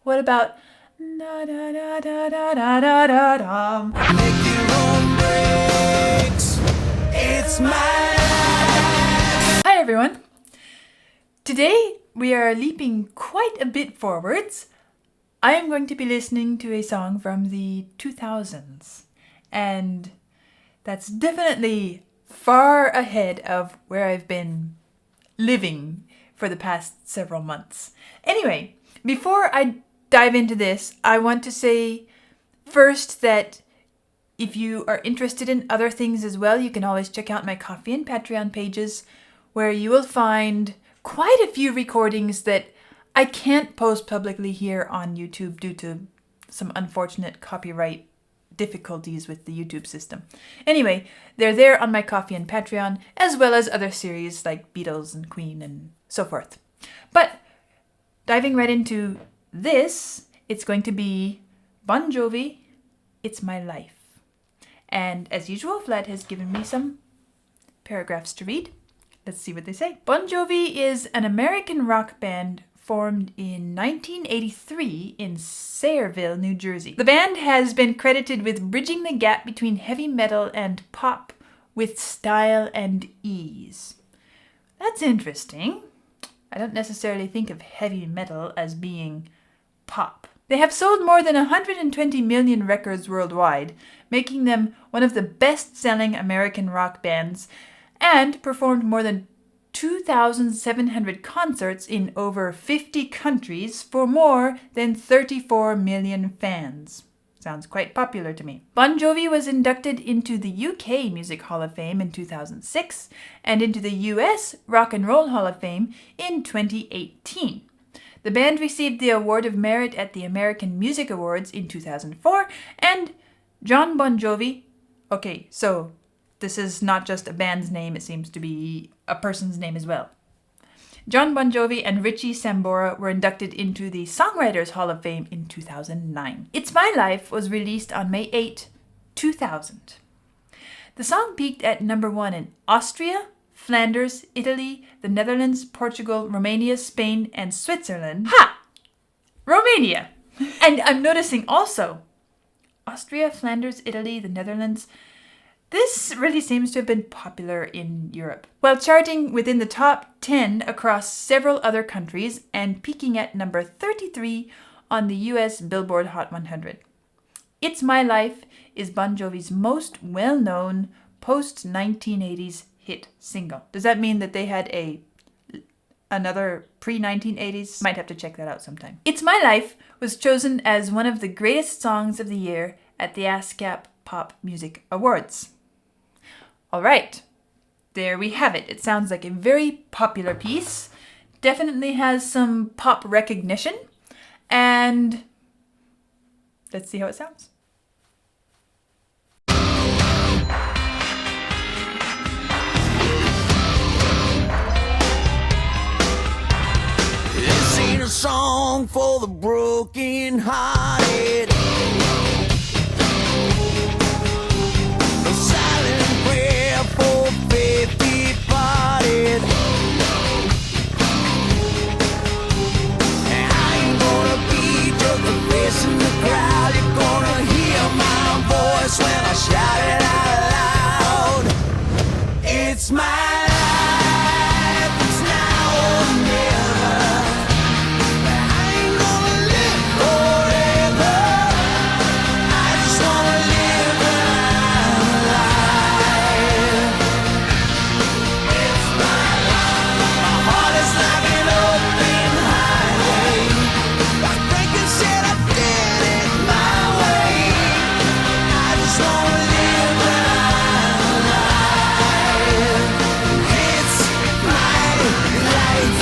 What about Make your own breaks. It's my life. Hi everyone. Today we are leaping quite a bit forwards. I am going to be listening to a song from the 2000s, and that's definitely far ahead of where I've been living for the past several months. Anyway, before I dive into this, I want to say first that if you are interested in other things as well, you can always check out my Ko-fi and Patreon pages, where you will find quite a few recordings that I can't post publicly here on YouTube due to some unfortunate copyright difficulties with the YouTube system. Anyway, they're there on my Ko-fi and Patreon, as well as other series like Beatles and Queen and so forth. But diving right into this, it's going to be Bon Jovi, It's My Life. And as usual, Vlad has given me some paragraphs to read. Let's see what they say. Bon Jovi is an American rock band formed in 1983 in Sayreville, New Jersey. The band has been credited with bridging the gap between heavy metal and pop with style and ease. That's interesting. I don't necessarily think of heavy metal as being pop. They have sold more than 120 million records worldwide, making them one of the best-selling American rock bands, and performed more than 2,700 concerts in over 50 countries for more than 34 million fans. Sounds quite popular to me. Bon Jovi was inducted into the UK Music Hall of Fame in 2006 and into the US Rock and Roll Hall of Fame in 2018. The band received the Award of Merit at the American Music Awards in 2004, and Jon Bon Jovi... Okay, so this is not just a band's name, it seems to be a person's name as well. Jon Bon Jovi and Richie Sambora were inducted into the Songwriters Hall of Fame in 2009. It's My Life was released on May 8, 2000. The song peaked at number 1 in Austria, Flanders, Italy, the Netherlands, Portugal, Romania, Spain, and Switzerland. Ha! Romania! And I'm noticing also Austria, Flanders, Italy, the Netherlands. This really seems to have been popular in Europe, while charting within the top 10 across several other countries and peaking at number 33 on the US Billboard Hot 100. It's My Life is Bon Jovi's most well-known post-1980s hit single. Does that mean that they had another pre-1980s? Might have to check that out sometime. It's My Life was chosen as one of the greatest songs of the year at the ASCAP Pop Music Awards. All right, there we have it. It sounds like a very popular piece. Definitely has some pop recognition. And let's see how it sounds. This ain't a song for the broken hearted. A silent prayer for faith departed. And I ain't gonna be just a face in the crowd. You're gonna hear my voice when I shout it out loud. It's my life, it's now or never. I ain't gonna live forever. I just wanna live my life. It's my life. My heart is like an open highway. Like Franklin said, I did it my way. I just wanna live my life. It's my life.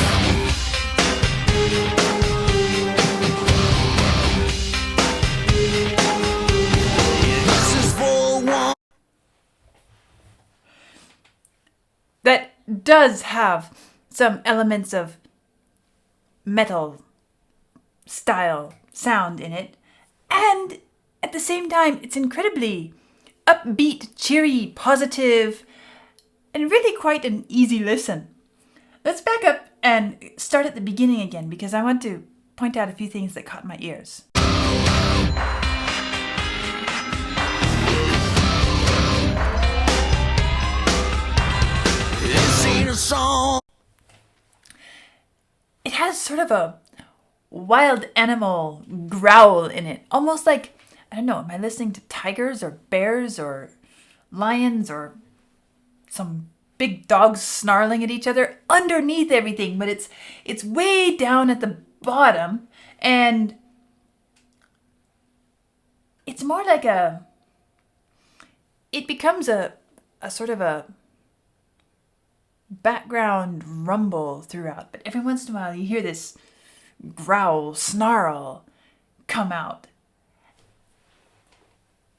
This is for one. That does have some elements of metal style sound in it, and at the same time it's incredibly upbeat, cheery, positive, and really quite an easy listen. Let's back up and start at the beginning again because I want to point out a few things that caught my ears. This ain't a song. It has sort of a wild animal growl in it. Almost like, I don't know, am I listening to tigers or bears or lions or some big dogs snarling at each other underneath everything? But it's way down at the bottom, and it's more like it becomes a sort of a background rumble throughout, but every once in a while you hear this growl, snarl come out.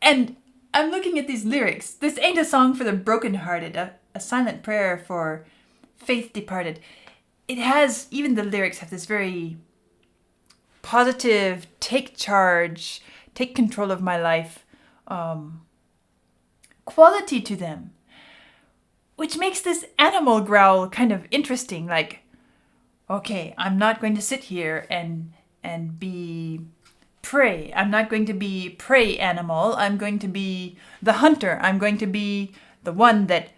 And I'm looking at these lyrics. This ain't a song for the brokenhearted, a silent prayer for faith departed. It has, even the lyrics have this very positive, take charge, take control of my life quality to them, which makes this animal growl kind of interesting. Like, okay, I'm not going to sit here and be prey. I'm not going to be prey animal. I'm going to be the hunter. I'm going to be the one that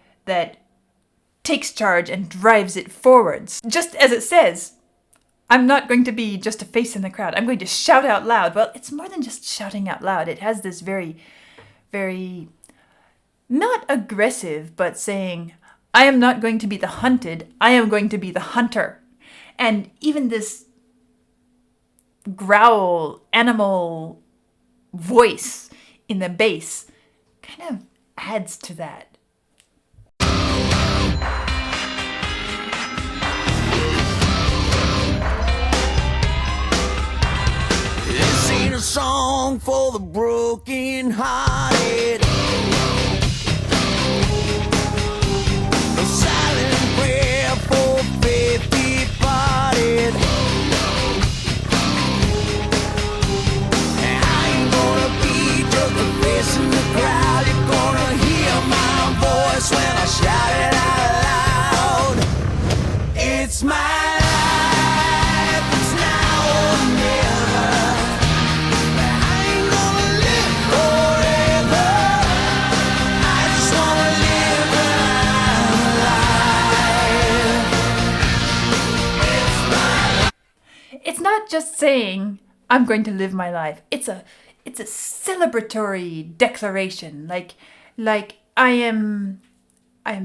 takes charge and drives it forwards. Just as it says, I'm not going to be just a face in the crowd. I'm going to shout out loud. Well, it's more than just shouting out loud. It has this very, very, not aggressive, but saying, I am not going to be the hunted. I am going to be the hunter. And even this growl, animal voice in the bass kind of adds to that. This ain't a song for the broken hearted. A silent prayer for faith departed. And I ain't gonna be just a face in the crowd. You're gonna hear my voice when I shout it out loud. It's my life, it's now or never. I ain't gonna live forever. I just wanna live my life. It's not just saying, I'm going to live my life. It's a celebratory declaration. Like I am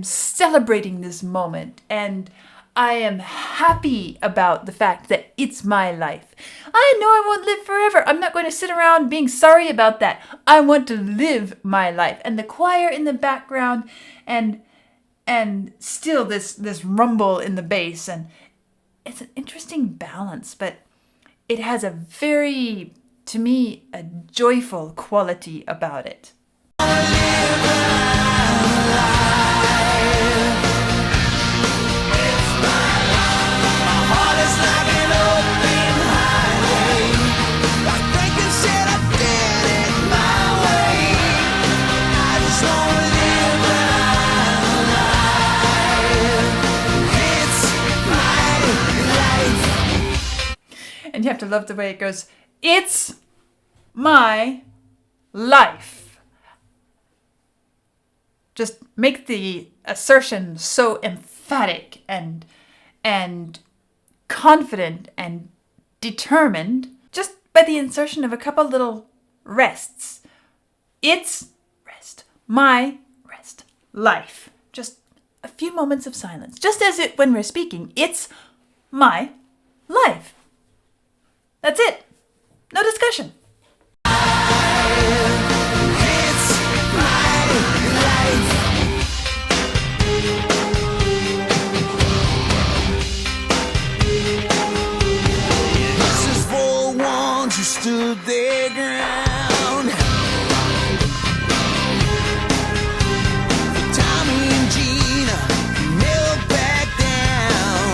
celebrating this moment, and I am happy about the fact that it's my life. I know I won't live forever. I'm not going to sit around being sorry about that. I want to live my life. And the choir in the background, and still this rumble in the bass, and it's an interesting balance, but it has a very, to me, a joyful quality about it. And you have to love the way it goes, it's my life. Just make the assertion so emphatic and confident and determined just by the insertion of a couple little rests. It's rest. My rest. Life. Just a few moments of silence. Just as it when we're speaking, it's my life. That's it. No discussion. It's my life. This is for the ones who stood their ground. For Tommy and Gina, who never back down.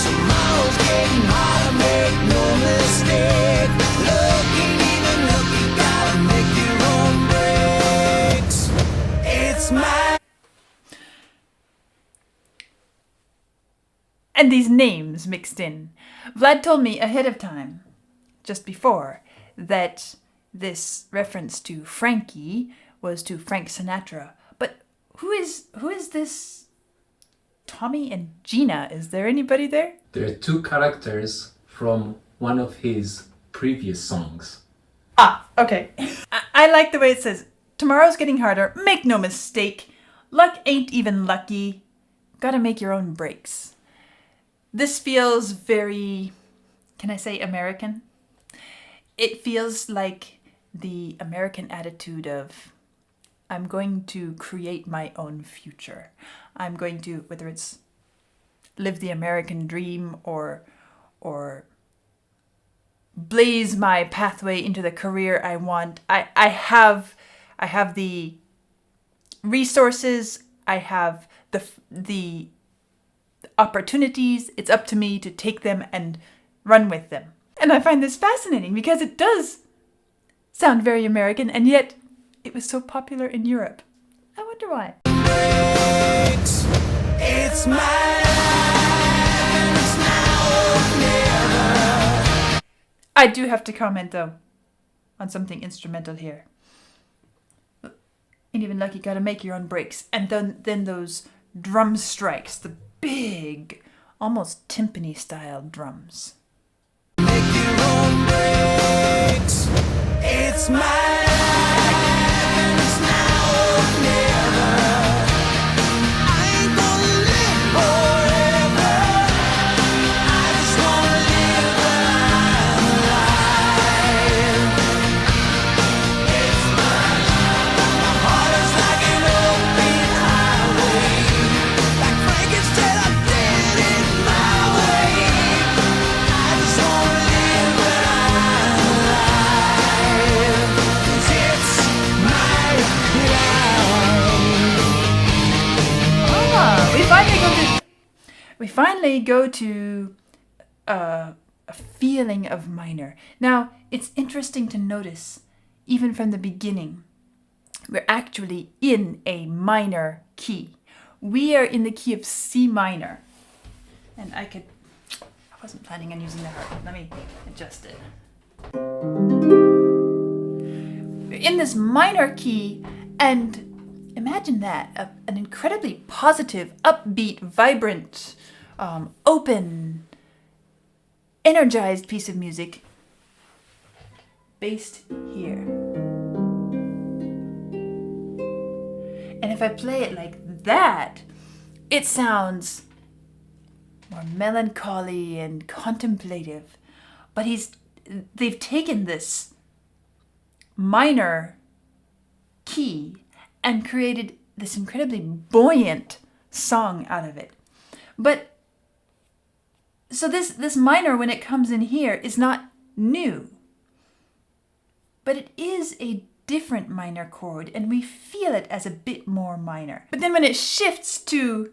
Tomorrow's getting harder, make no mistake. Looking even look, you gotta make your own breaks. It's my And these names mixed in. Vlad told me ahead of time, just before, that this reference to Frankie was to Frank Sinatra. But who is this Tommy and Gina? Is there anybody there? There are two characters from one of his previous songs. Ah, okay. I like the way it says, tomorrow's getting harder, make no mistake. Luck ain't even lucky. Gotta make your own breaks. This feels very, can I say American? It feels like the American attitude of, I'm going to create my own future. I'm going to, whether it's live the American dream or blaze my pathway into the career I want. I have the resources. I have the opportunities. It's up to me to take them and run with them. And I find this fascinating because it does sound very American, and yet it was so popular in Europe. I wonder why. It's my life, it's now or never. I do have to comment though on something instrumental here. Ain't even lucky, gotta make your own breaks. And then those drum strikes, the big, almost timpani style drums. Make your own breaks. It's my life, it's now or never. I ain't gonna live forever. I just wanna live my life. It's my life. My heart is like an open highway. Like Frankenstein, I did it my way. I just wanna live my life. 'Cause it's my life. Ah, we finally go to a feeling of minor. Now, it's interesting to notice, even from the beginning, we're actually in a minor key. We are in the key of C minor. And I wasn't planning on using the harp. Let me adjust it. We're in this minor key, and imagine that, an incredibly positive, upbeat, vibrant, open, energized piece of music based here. And if I play it like that, it sounds more melancholy and contemplative. But they've taken this minor key and created this incredibly buoyant song out of it. But so this minor, when it comes in here, is not new. But it is a different minor chord, and we feel it as a bit more minor. But then when it shifts to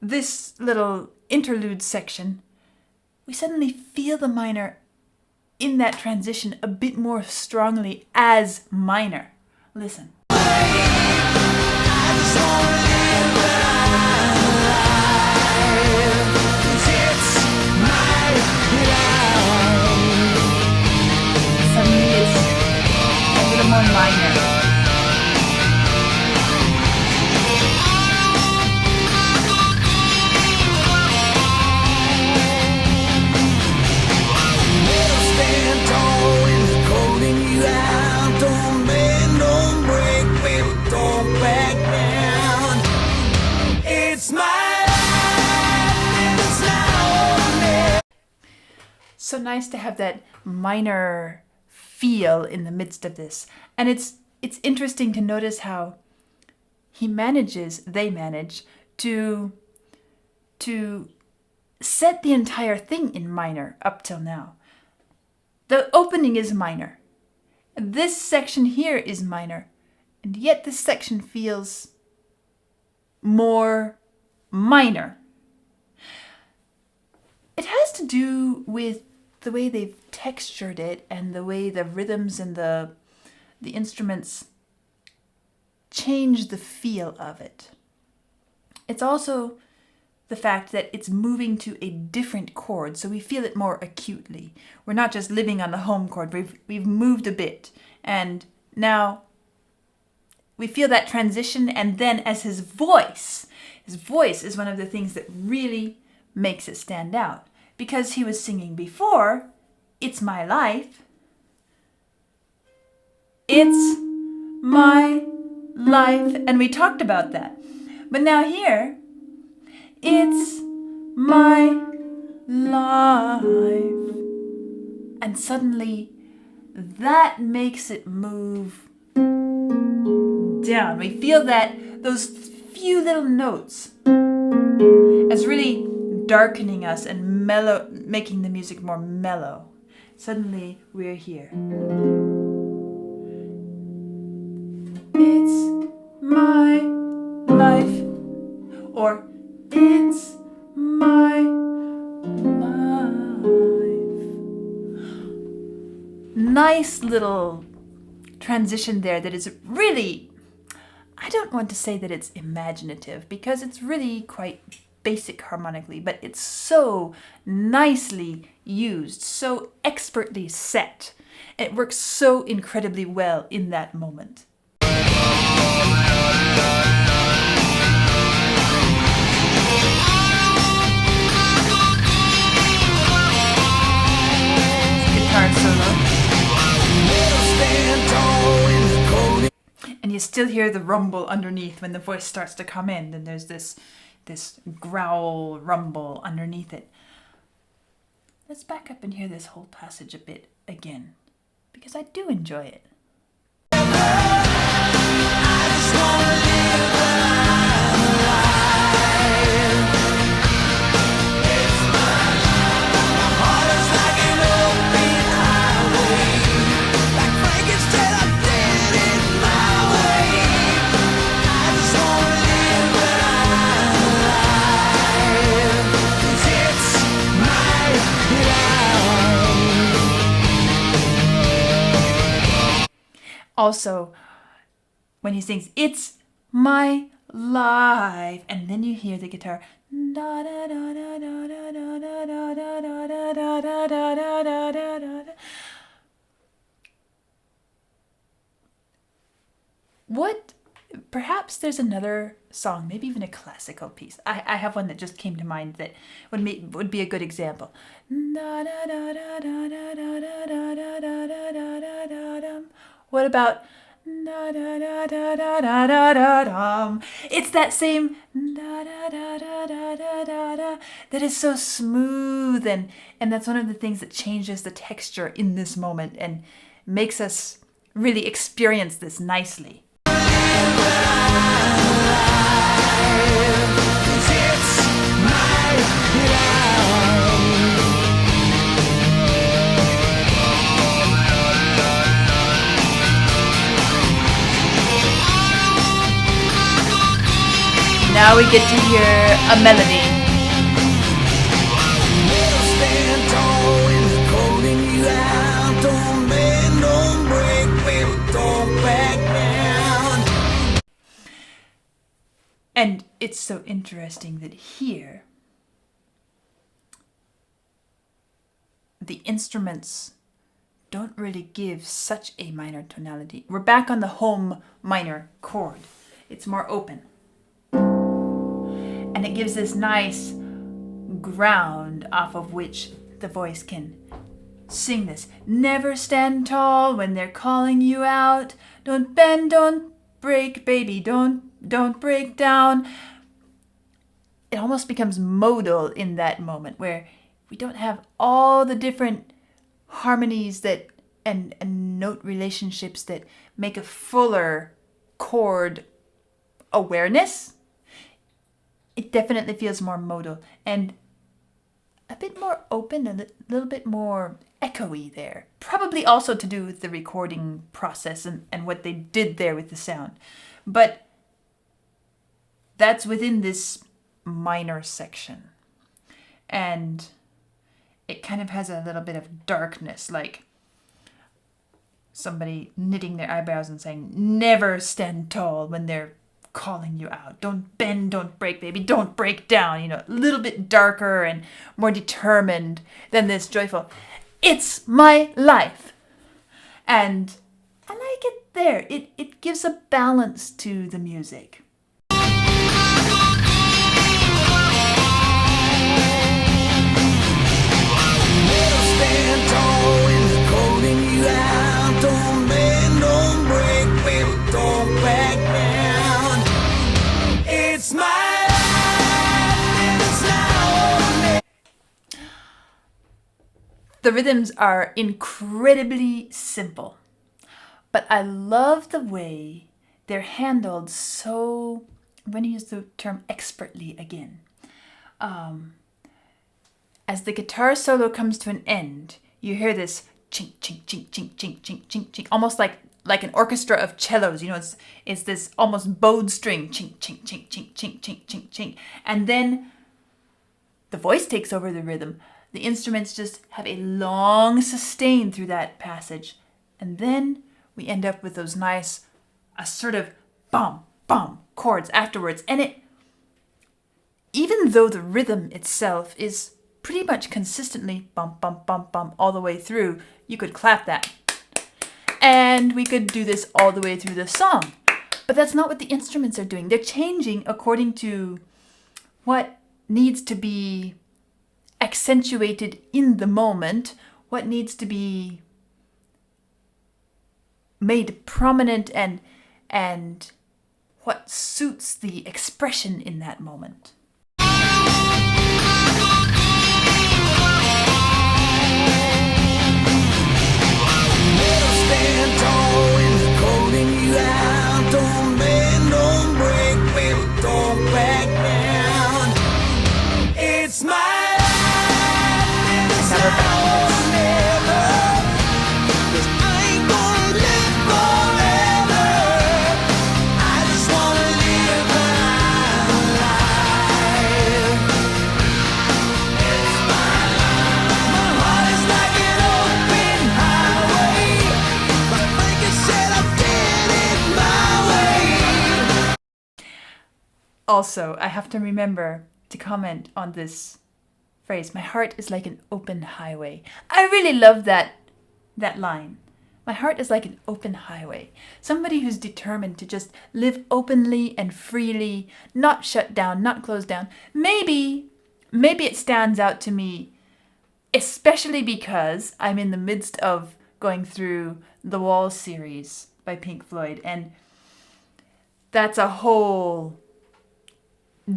this little interlude section, we suddenly feel the minor in that transition a bit more strongly as minor. Listen. Suddenly it's a little more minor. Stand tall in the cold and you out. Don't bend, don't break, baby, don't back down. It's my life, and it's now or never. So nice to have that minor feel in the midst of this. And it's interesting to notice how they manage to set the entire thing in minor up till now. The opening is minor. This section here is minor. And yet this section feels more minor. It has to do with the way they've textured it and the way the rhythms and the instruments change the feel of it. It's also the fact that it's moving to a different chord, so we feel it more acutely. We're not just living on the home chord, we've moved a bit, and now we feel that transition. And then as his voice is one of the things that really makes it stand out, because he was singing before, "It's my life, it's my life," and we talked about that. But now here, "It's my life," and suddenly that makes it move down. We feel that those few little notes as really darkening us and mellow, making the music more mellow. Suddenly we're here. It's my life, or it's my life. Nice little transition there that is really, I don't want to say that it's imaginative, because it's really quite basic harmonically, but it's so nicely used, so expertly set. It works so incredibly well in that moment. Guitar solo. And you still hear the rumble underneath when the voice starts to come in. Then there's this growl rumble underneath it. Let's back up and hear this whole passage a bit again, because I do enjoy it. Also, when he sings, "It's my life," and then you hear the guitar. What? Perhaps there's another song, maybe even a classical piece. I have one that just came to mind that would be a good example. What about? It's that same that is so smooth, and that's one of the things that changes the texture in this moment and makes us really experience this nicely. Now we get to hear a melody. And it's so interesting that here, the instruments don't really give such a minor tonality. We're back on the home minor chord. It's more open. And it gives this nice ground off of which the voice can sing this. Never stand tall when they're calling you out. Don't bend, don't break, baby, don't break down. It almost becomes modal in that moment where we don't have all the different harmonies that and note relationships that make a fuller chord awareness. It definitely feels more modal and a bit more open, a little bit more echoey there. Probably also to do with the recording process and what they did there with the sound. But that's within this minor section. And it kind of has a little bit of darkness, like somebody knitting their eyebrows and saying, never stand tall when they're calling you out. Don't bend, don't break, baby, don't break down. You know, a little bit darker and more determined than this joyful, it's my life. And I like it there. It gives a balance to the music. Stand tall when they're calling you out. Don't bend, don't break, baby, don't back down. It's my life, and it's now or never. The rhythms are incredibly simple, but I love the way they're handled so, I'm going to use the term expertly again. As the guitar solo comes to an end, you hear this chink, chink, chink, chink, chink, chink, chink, chink, almost like an orchestra of cellos. You know, it's this almost bowed string, chink, chink, chink, chink, chink, chink, chink, chink. And then the voice takes over the rhythm. The instruments just have a long sustain through that passage. And then we end up with those nice, assertive bum, bum chords afterwards. And even though the rhythm itself is pretty much consistently bum, bum, bum, bum all the way through, you could clap that. And we could do this all the way through the song. But that's not what the instruments are doing. They're changing according to what needs to be accentuated in the moment, what needs to be made prominent, and what suits the expression in that moment. Stand tall when they're calling you out. Don't bend, don't break, baby, don't back down. It's my life, and it's now or never. 'Cause I ain't gonna live forever. I just wanna live my life. It's my life. My heart is like an open highway. My thinking said I did it my way. Also, I have to remember to comment on this phrase, my heart is like an open highway. I really love that line. My heart is like an open highway. Somebody who's determined to just live openly and freely, not shut down, not closed down. Maybe it stands out to me, especially because I'm in the midst of going through the Wall series by Pink Floyd, and that's a whole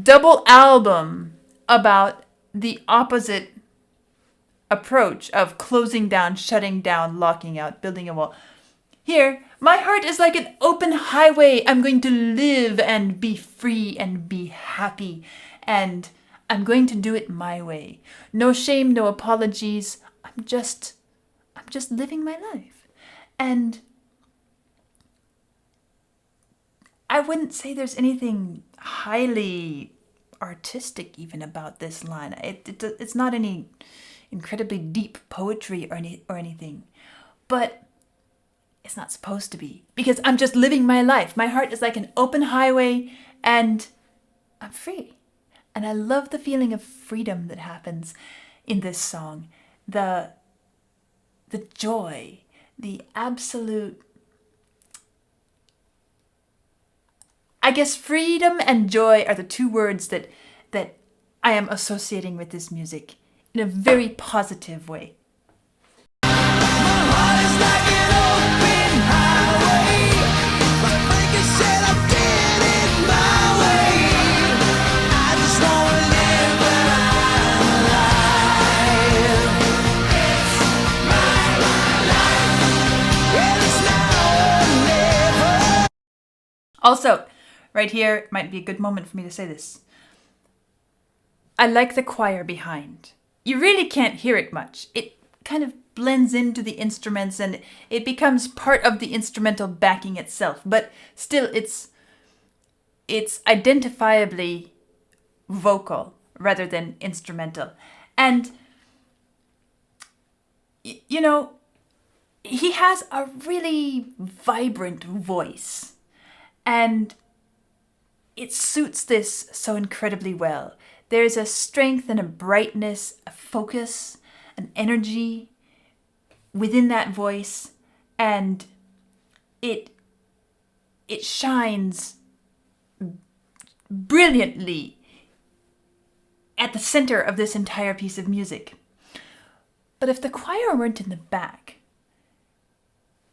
double album about the opposite approach of closing down, shutting down, locking out, building a wall. Here, my heart is like an open highway. I'm going to live and be free and be happy, and I'm going to do it my way. No shame, no apologies. I'm just living my life. And I wouldn't say there's anything highly artistic even about this line. It's not any incredibly deep poetry or anything, but it's not supposed to be, because I'm just living my life. My heart is like an open highway, and I'm free. And I love the feeling of freedom that happens in this song. The joy, the absolute, I guess freedom and joy are the two words that I am associating with this music in a very positive way. My heart is like an open highway. My thinking said I did it my way. I just wanna live my life. It's my life. Well, it's now or never. Also, right here might be a good moment for me to say this. I like the choir behind. You really can't hear it much. It kind of blends into the instruments and it becomes part of the instrumental backing itself. But still, it's identifiably vocal rather than instrumental. And, you know, he has a really vibrant voice. And it suits this so incredibly well. There's a strength and a brightness, a focus, an energy within that voice, and it shines brilliantly at the center of this entire piece of music. But if the choir weren't in the back,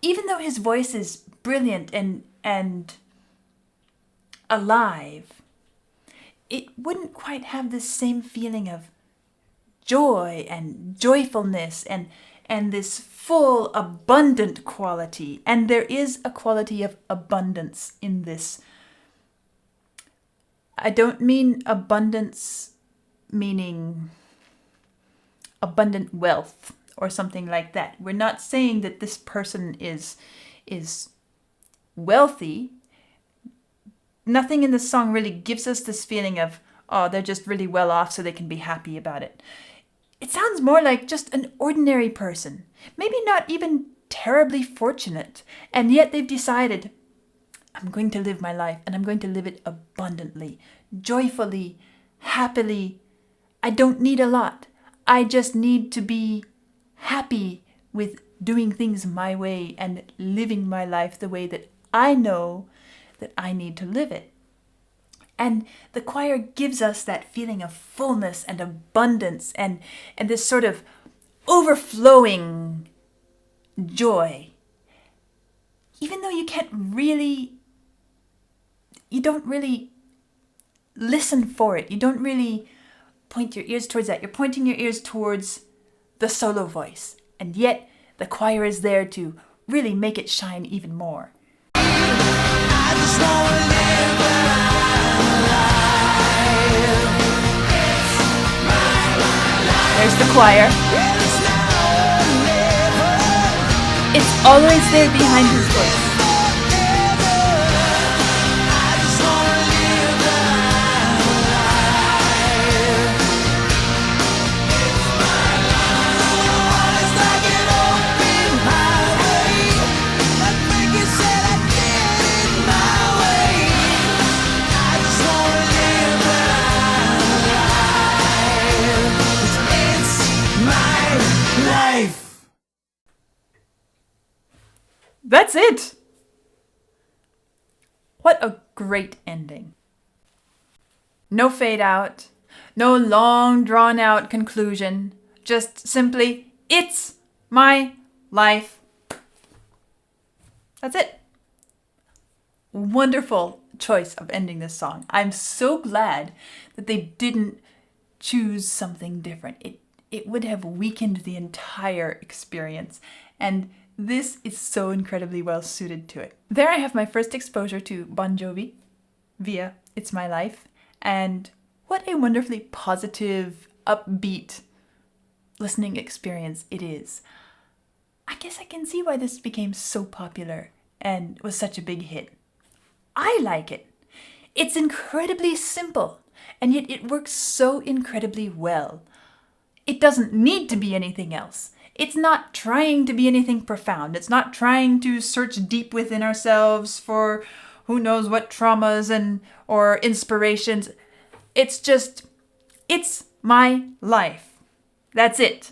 even though his voice is brilliant and alive, it wouldn't quite have this same feeling of joy and joyfulness and this full, abundant quality. And there is a quality of abundance in this. I don't mean abundance meaning abundant wealth or something like that. We're not saying that this person is wealthy. Nothing in the song really gives us this feeling of, oh, they're just really well off so they can be happy about it. It sounds more like just an ordinary person, maybe not even terribly fortunate, and yet they've decided, I'm going to live my life, and I'm going to live it abundantly, joyfully, happily. I don't need a lot. I just need to be happy with doing things my way and living my life the way that I know that I need to live it. And the choir gives us that feeling of fullness and abundance and this sort of overflowing joy. Even though you don't really listen for it. You don't really point your ears towards that. You're pointing your ears towards the solo voice. And yet the choir is there to really make it shine even more. I just wanna live There's the choir. It's always there behind his voice. That's it! What a great ending. No fade out, no long drawn out conclusion, just simply, it's my life. That's it. Wonderful choice of ending this song. I'm so glad that they didn't choose something different. It would have weakened the entire experience, and this is so incredibly well suited to it. There I have my first exposure to Bon Jovi via It's My Life, and what a wonderfully positive, upbeat listening experience it is. I guess I can see why this became so popular and was such a big hit. I like it. It's incredibly simple, and yet it works so incredibly well. It doesn't need to be anything else. It's not trying to be anything profound. It's not trying to search deep within ourselves for who knows what traumas or inspirations. It's just, it's my life. That's it.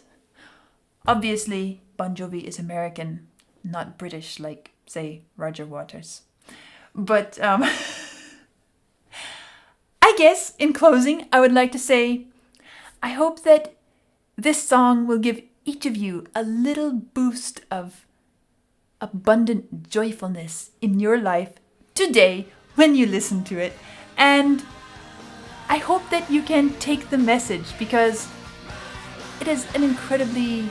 Obviously, Bon Jovi is American, not British like, say, Roger Waters. But I guess in closing, I would like to say, I hope that this song will give each of you a little boost of abundant joyfulness in your life today when you listen to it. And I hope that you can take the message, because it is an incredibly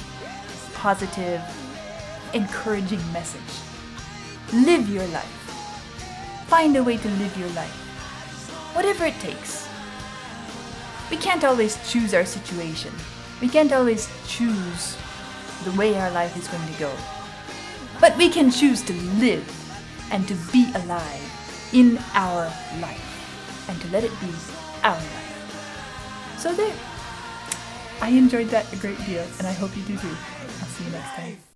positive, encouraging message. Live your life. Find a way to live your life. Whatever it takes. We can't always choose our situation. We can't always choose the way our life is going to go. But we can choose to live and to be alive in our life and to let it be our life. So there. I enjoyed that a great deal, and I hope you do too. I'll see you next time.